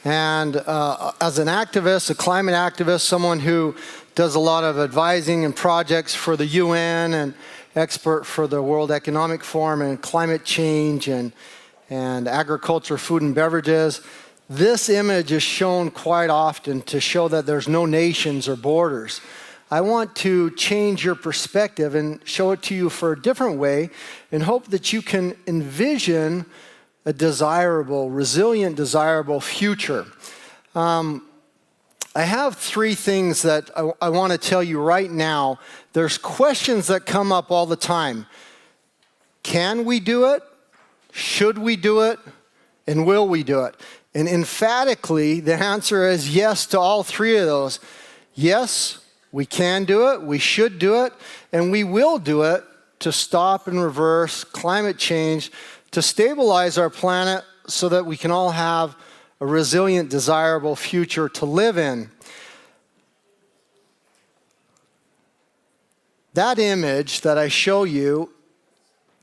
And as an activist, a climate activist, someone who does a lot of advising and projects for the UN and expert for the World Economic Forum and climate change and agriculture, food and beverages, this image is shown quite often to show that there's no nations or borders. I want to change your perspective and show it to you for a different way and hope that you can envision a desirable, resilient, desirable future. I have three things that I want to tell you right now. There's questions that come up all the time. Can we do it? Should we do it? And will we do it? And emphatically, the answer is yes to all three of those. Yes, we can do it, we should do it, and we will do it to stop and reverse climate change, to stabilize our planet so that we can all have a resilient, desirable future to live in. That image that I show you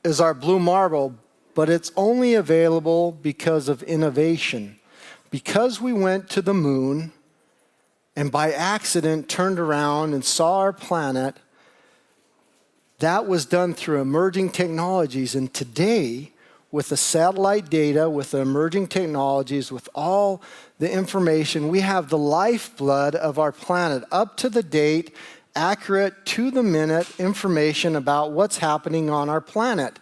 is our blue marble, but it's only available because of innovation. Because we went to the moon and by accident turned around and saw our planet, that was done through emerging technologies. And today, with the satellite data, with the emerging technologies, with all the information, we have the lifeblood of our planet, up to the date, accurate, to the minute information about what's happening on our planet.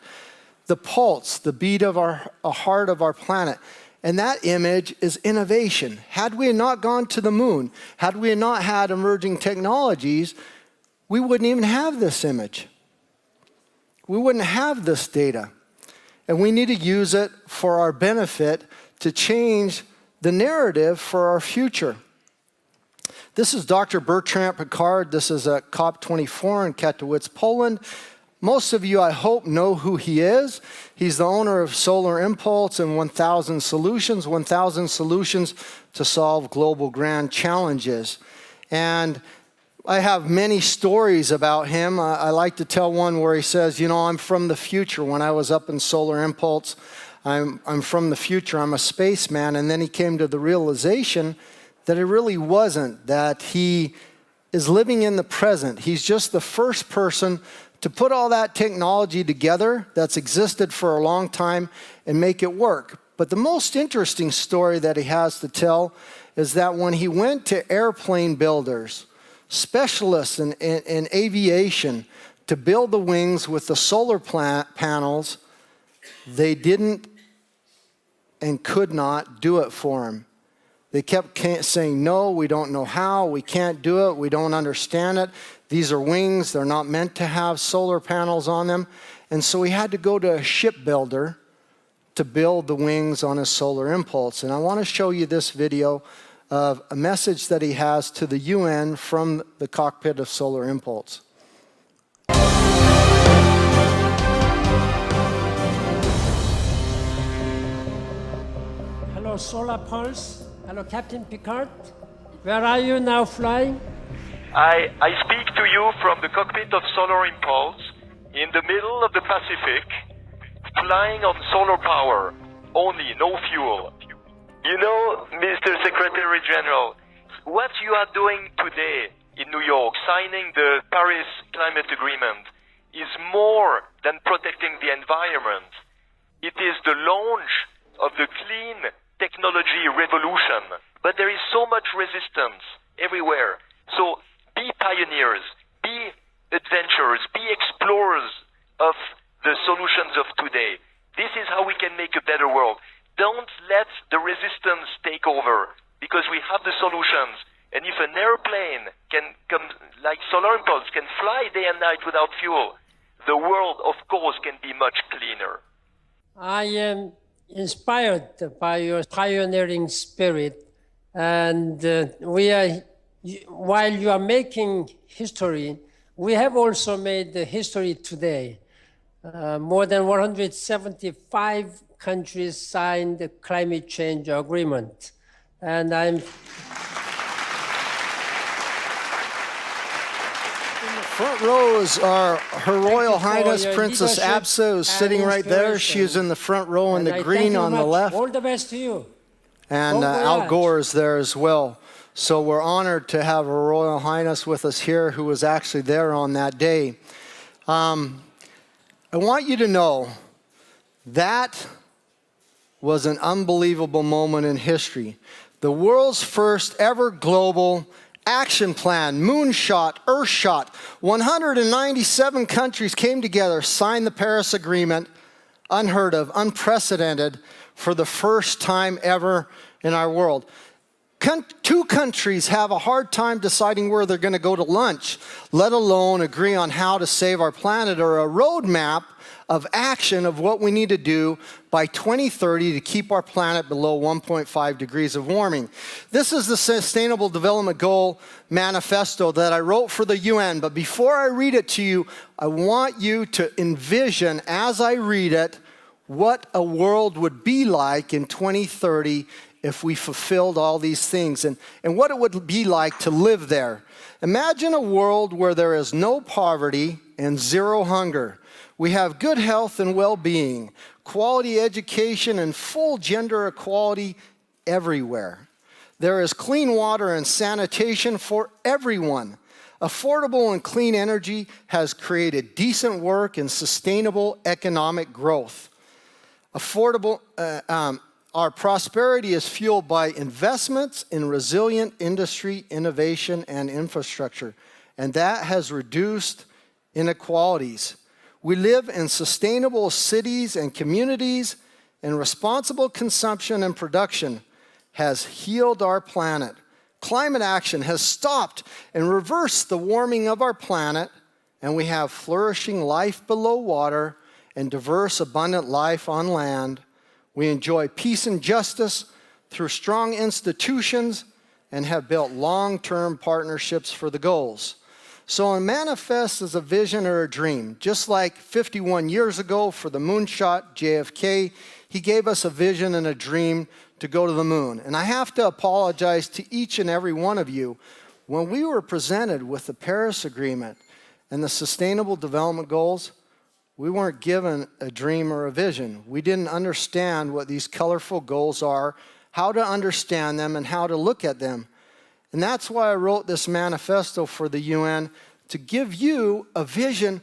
The pulse, the beat of our heart of our planet. And that image is innovation. Had we not gone to the moon, had we not had emerging technologies, we wouldn't even have this image. We wouldn't have this data. And we need to use it for our benefit to change the narrative for our future. This is Dr. Bertrand Piccard. This is at COP24 in Katowice, Poland. Most of you, I hope, know who he is. He's the owner of Solar Impulse and 1,000 Solutions to solve global grand challenges. And I have many stories about him. I like to tell one where he says, you know, I'm from the future. When I was up in Solar Impulse, I'm from the future. I'm a spaceman. And then he came to the realization that it really wasn't, that he is living in the present. He's just the first person to put all that technology together that's existed for a long time and make it work. But the most interesting story that he has to tell is that when he went to airplane builders, specialists in aviation, to build the wings with the solar panels, they didn't and could not do it for him. They kept saying, no, we don't know how, we can't do it, we don't understand it. These are wings, they're not meant to have solar panels on them. And so he had to go to a shipbuilder to build the wings on his Solar Impulse. And I want to show you this video of a message that he has to the UN from the cockpit of Solar Impulse. Hello, Solar Pulse. Hello, Captain Piccard. Where are you now flying? I speak to you from the cockpit of Solar Impulse in the middle of the Pacific, flying on solar power, only, no fuel. You know, Mr. Secretary General, what you are doing today in New York, signing the Paris Climate Agreement, is more than protecting the environment. It is the launch of the clean technology revolution. But there is so much resistance everywhere. So be pioneers, be adventurers, be explorers of the solutions of today. This is how we can make a better world. Don't let the resistance take over, because we have the solutions. And if an airplane can come, like Solar Impulse, can fly day and night without fuel, the world, of course, can be much cleaner. I am inspired by your pioneering spirit. And while you are making history, we have also made the history today. More than 175 countries signed the climate change agreement. And I'm... Front row is Her Royal Highness Princess Absa, who's sitting right there. She is in the front row in the green on the left. All the best to you. And Bon Al voyage. Gore is there as well. So we're honored to have Her Royal Highness with us here, who was actually there on that day. I want you to know that was an unbelievable moment in history. The world's first ever global action plan, moonshot, earthshot. 197 countries came together, signed the Paris Agreement, unheard of, unprecedented, for the first time ever in our world. Two countries have a hard time deciding where they're going to go to lunch, let alone agree on how to save our planet or a roadmap of action of what we need to do by 2030 to keep our planet below 1.5 degrees of warming. This is the Sustainable Development Goal manifesto that I wrote for the UN. But before I read it to you, I want you to envision, as I read it, what a world would be like in 2030 if we fulfilled all these things, and what it would be like to live there. Imagine a world where there is no poverty and zero hunger. We have good health and well-being, quality education, and full gender equality everywhere. There is clean water and sanitation for everyone. Affordable and clean energy has created decent work and sustainable economic growth. Our prosperity is fueled by investments in resilient industry, innovation, and infrastructure, and that has reduced inequalities. We live in sustainable cities and communities, and responsible consumption and production has healed our planet. Climate action has stopped and reversed the warming of our planet, and we have flourishing life below water and diverse, abundant life on land. We enjoy peace and justice through strong institutions and have built long-term partnerships for the goals. So a manifest is a vision or a dream. Just like 51 years ago for the moonshot, JFK, he gave us a vision and a dream to go to the moon. And I have to apologize to each and every one of you. When we were presented with the Paris Agreement and the Sustainable Development Goals, we weren't given a dream or a vision. We didn't understand what these colorful goals are, how to understand them, and how to look at them. And that's why I wrote this manifesto for the UN, to give you a vision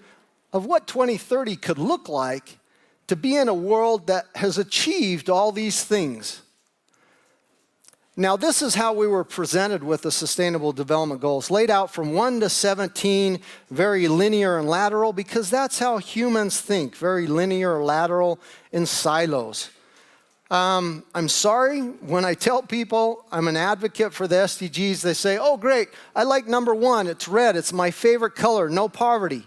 of what 2030 could look like to be in a world that has achieved all these things. Now, this is how we were presented with the Sustainable Development Goals, laid out from 1 to 17, very linear and lateral, because that's how humans think, very linear, lateral, in silos. I'm sorry, when I tell people I'm an advocate for the SDGs, they say, oh great, I like number 1, it's red, it's my favorite color, no poverty.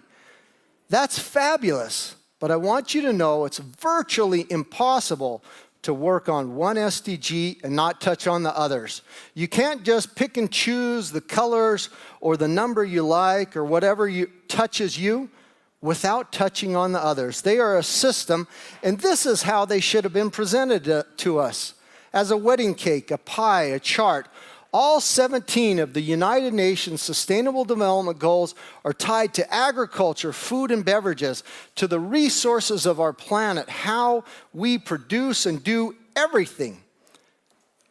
That's fabulous, but I want you to know it's virtually impossible to work on one SDG and not touch on the others. You can't just pick and choose the colors or the number you like or whatever touches you without touching on the others. They are a system, and this is how they should have been presented to us. As a wedding cake, a pie, a chart. All 17 of the United Nations Sustainable Development Goals are tied to agriculture, food and beverages, to the resources of our planet, how we produce and do everything.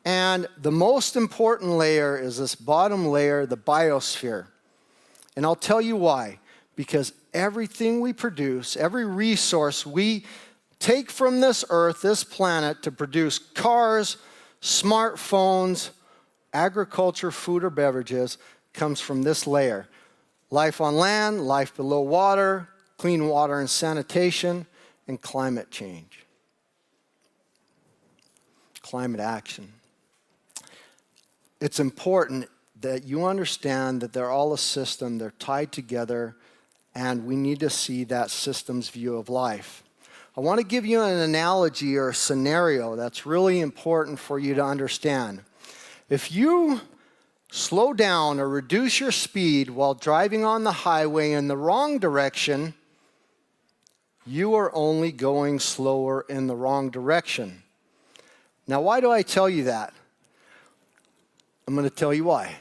And the most important layer is this bottom layer, the biosphere. And I'll tell you why. Because everything we produce, every resource we take from this earth, this planet, to produce cars, smartphones, agriculture, food, or beverages, comes from this layer. Life on land, life below water, clean water and sanitation, and climate change. Climate action. It's important that you understand that they're all a system, they're tied together, and we need to see that system's view of life. I want to give you an analogy or a scenario that's really important for you to understand. If you slow down or reduce your speed while driving on the highway in the wrong direction, you are only going slower in the wrong direction. Now, why do I tell you that? I'm going to tell you why.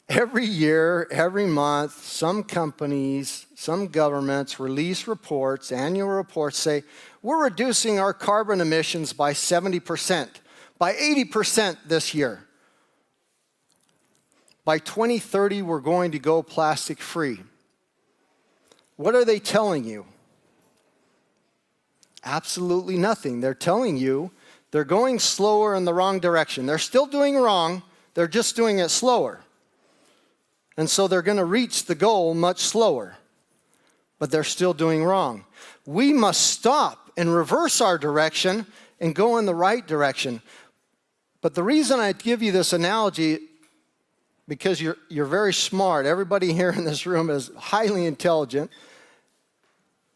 Every year, every month, some companies, some governments release reports, annual reports say, we're reducing our carbon emissions by 70%. by 80% this year. By 2030, we're going to go plastic-free. What are they telling you? Absolutely nothing. They're telling you they're going slower in the wrong direction. They're still doing wrong, they're just doing it slower. And so they're going to reach the goal much slower, but they're still doing wrong. We must stop and reverse our direction and go in the right direction. But the reason I give you this analogy, because you're very smart, everybody here in this room is highly intelligent,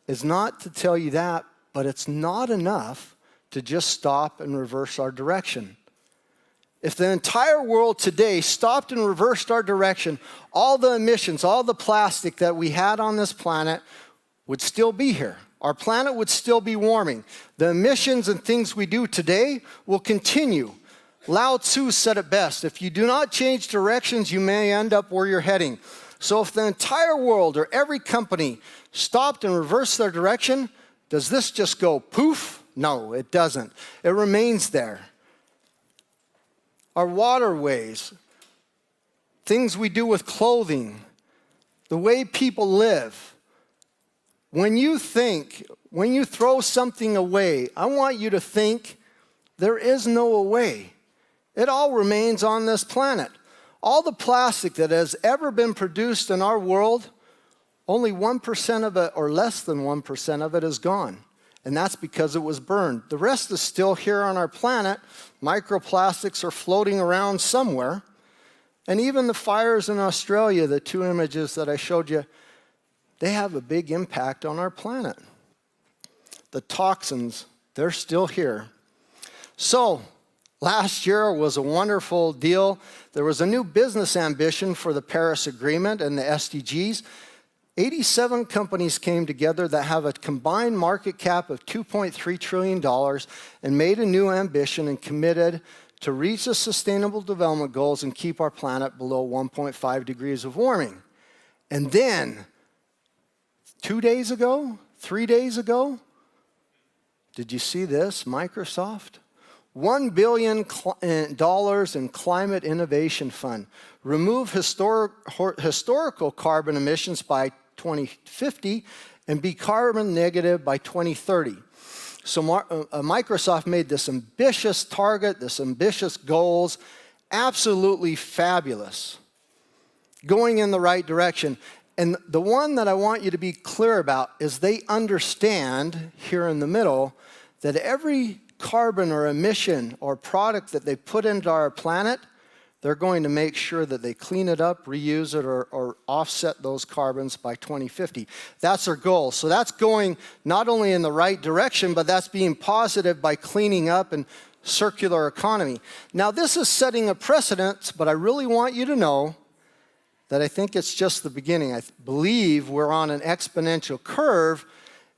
is not to tell you that, but it's not enough to just stop and reverse our direction. If the entire world today stopped and reversed our direction, all the emissions, all the plastic that we had on this planet would still be here. Our planet would still be warming. The emissions and things we do today will continue. Lao Tzu said it best, if you do not change directions, you may end up where you're heading. So if the entire world or every company stopped and reversed their direction, does this just go poof? No, it doesn't. It remains there. Our waterways, things we do with clothing, the way people live. When you throw something away, I want you to think there is no away. It all remains on this planet. All the plastic that has ever been produced in our world, only 1% of it, or less than 1% of it, is gone. And that's because it was burned. The rest is still here on our planet. Microplastics are floating around somewhere. And even the fires in Australia, the two images that I showed you, they have a big impact on our planet. The toxins, they're still here. So, last year was a wonderful deal. There was a new business ambition for the Paris Agreement and the SDGs. 87 companies came together that have a combined market cap of $2.3 trillion and made a new ambition and committed to reach the Sustainable Development Goals and keep our planet below 1.5 degrees of warming. And then, 3 days ago, did you see this? Microsoft? $1 billion in Climate Innovation Fund. Remove historical carbon emissions by 2050 and be carbon negative by 2030. So Microsoft made this ambitious target, this ambitious goals, absolutely fabulous, going in the right direction. And the one that I want you to be clear about is they understand, here in the middle, that every carbon or emission or product that they put into our planet, they're going to make sure that they clean it up, reuse it, or offset those carbons by 2050. That's their goal. So that's going not only in the right direction, but that's being positive by cleaning up and circular economy. Now, this is setting a precedent, but I really want you to know that I think it's just the beginning. I believe we're on an exponential curve,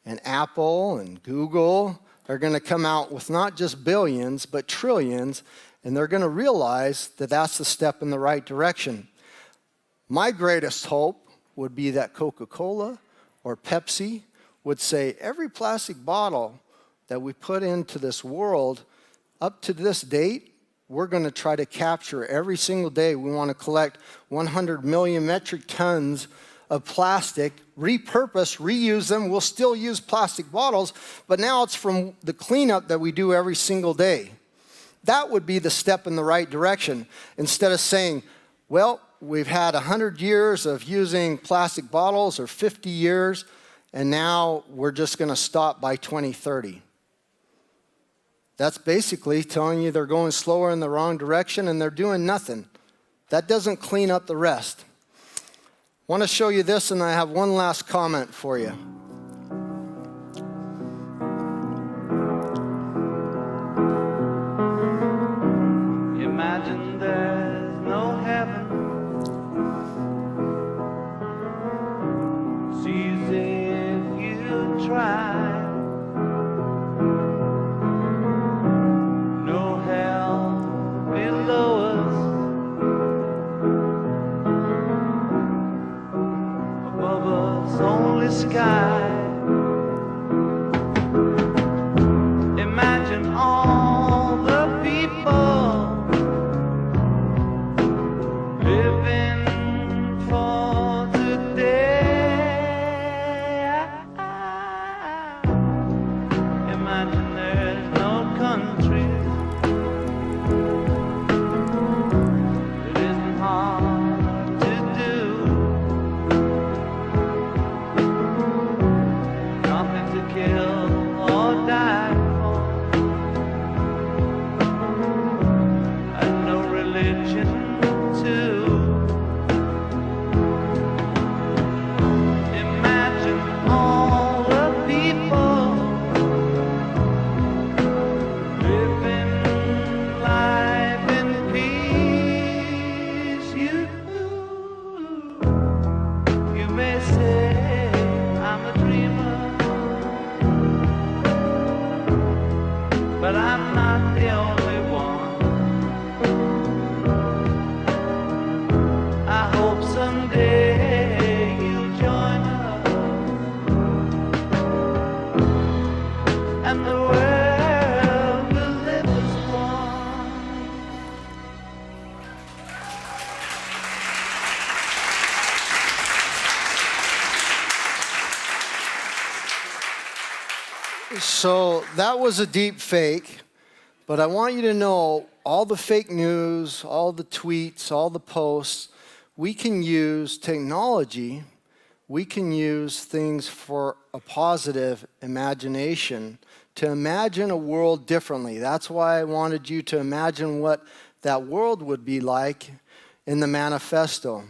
and Apple and Google are going to come out with not just billions, but trillions, and they're going to realize that that's the step in the right direction. My greatest hope would be that Coca-Cola or Pepsi would say, every plastic bottle that we put into this world, up to this date, we're going to try to capture every single day. We want to collect 100 million metric tons of plastic, repurpose, reuse them. We'll still use plastic bottles, but now it's from the cleanup that we do every single day. That would be the step in the right direction. Instead of saying, well, we've had 100 years of using plastic bottles or 50 years, and now we're just going to stop by 2030. That's basically telling you they're going slower in the wrong direction and they're doing nothing. That doesn't clean up the rest. I want to show you this, and I have one last comment for you. Imagine there's no heaven. See if you try. No hell below us. Above us only sky. Imagine all the people So that was a deep fake, but I want you to know all the fake news, all the tweets, all the posts, we can use technology, we can use things for a positive imagination to imagine a world differently. That's why I wanted you to imagine what that world would be like in the manifesto.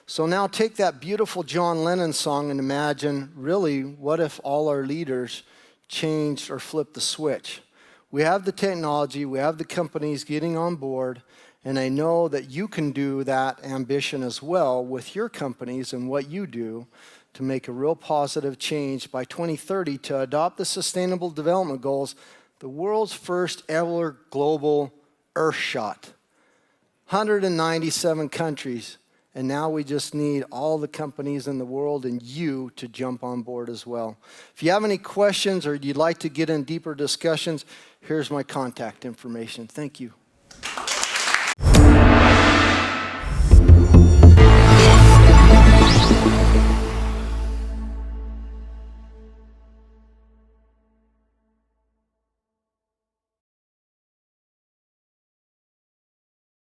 So now take that beautiful John Lennon song and imagine, really, what if all our leaders changed or flipped the switch? We have the technology, we have the companies getting on board, and I know that you can do that ambition as well with your companies and what you do to make a real positive change by 2030 to adopt the Sustainable Development Goals, the world's first ever global Earthshot. 197 countries, and now we just need all the companies in the world and you to jump on board as well. If you have any questions or you'd like to get in deeper discussions, here's my contact information. Thank you.